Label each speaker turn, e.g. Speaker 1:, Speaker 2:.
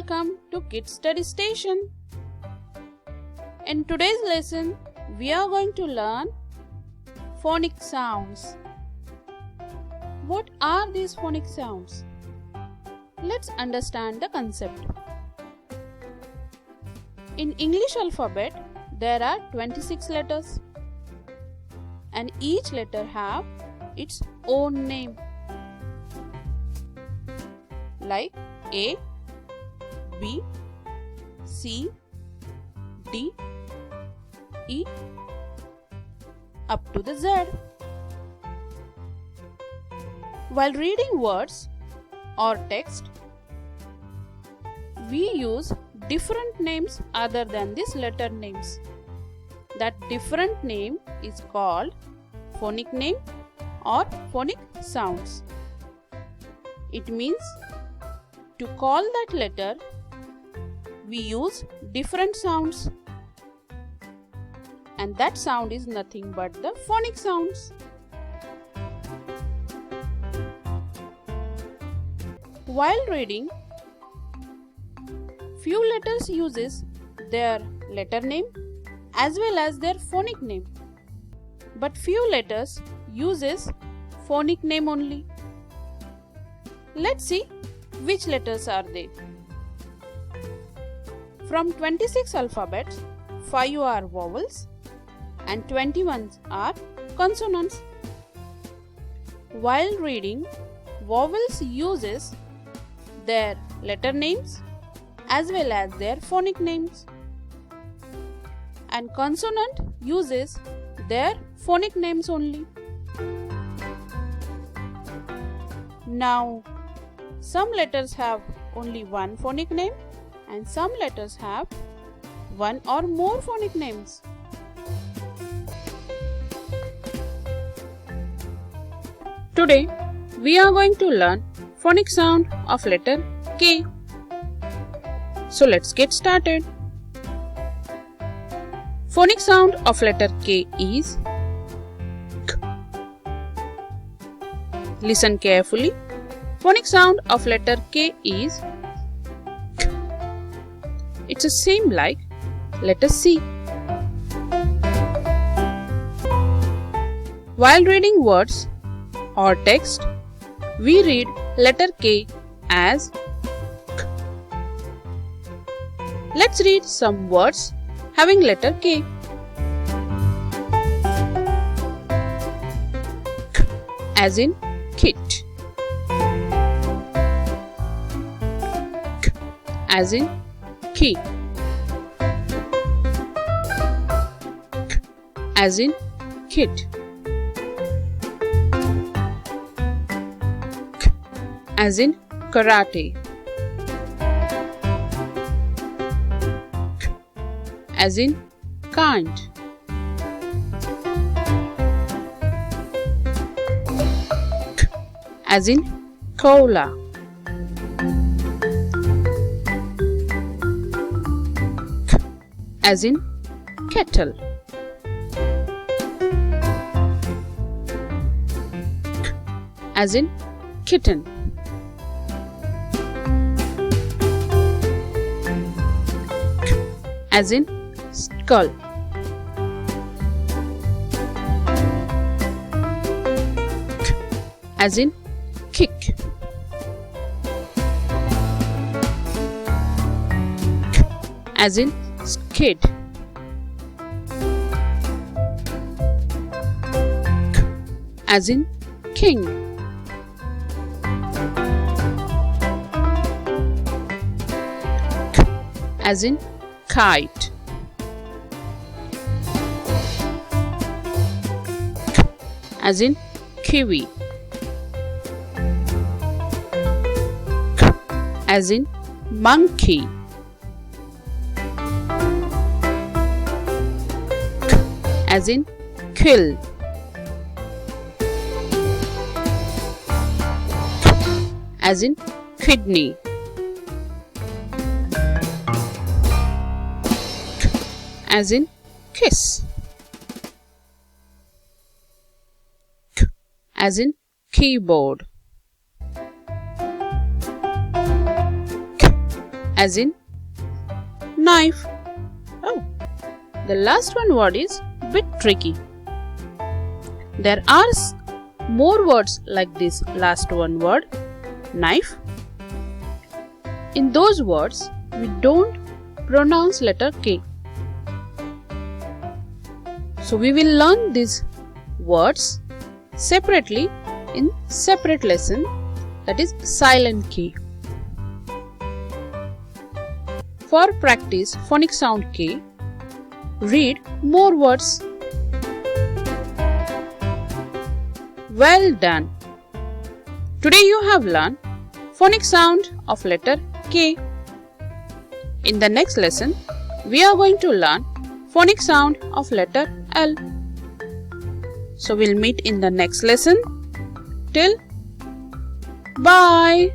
Speaker 1: Welcome to Kids Study Station. In today's lesson, we are going to learn phonic sounds. What are these phonic sounds? Let's understand the concept. In English alphabet, there are 26 letters and each letter have its own name, like A, B, C, D, E, up to the Z. While reading words or text, we use different names other than these letter names. That different name is called phonic name or phonic sounds. It means to call that letter, we use different sounds, and that sound is nothing but the phonic sounds. While reading, few letters uses their letter name as well as their phonic name, but few letters uses phonic name only. Let's see which letters are they. From 26 alphabets, 5 are vowels and 21 are consonants. While reading, vowels uses their letter names as well as their phonic names, and consonant uses their phonic names only. Now, some letters have only one phonic name and some letters have one or more phonic names. Today, we are going to learn phonic sound of letter K. So let's get started. Phonic sound of letter K is K. Listen carefully. Phonic sound of letter K is K. It's the same like letter C. While reading words or text, we read letter K as K. Let's read some words having letter K. K as in kit. K as in key. K as in kit. K as in karate. K as in kind. K as in cola. K as in kettle. K as in kitten. K as in skull. K as in kick. K as in skid. K as in king. K as in kite. K as in kiwi. K as in monkey. K as in quill. K as in kidney. K as in kiss. K as in keyboard. as in knife. Oh, the last one word is bit tricky. There are more words like this last one word, knife. In those words, we don't pronounce letter K. So we will learn these words separately in separate lesson, that is silent K. For practice phonic sound K, read more words. Well done! Today you have learned phonic sound of letter K. In the next lesson, we are going to learn phonic sound of letter L. So we'll meet in the next lesson. Till bye!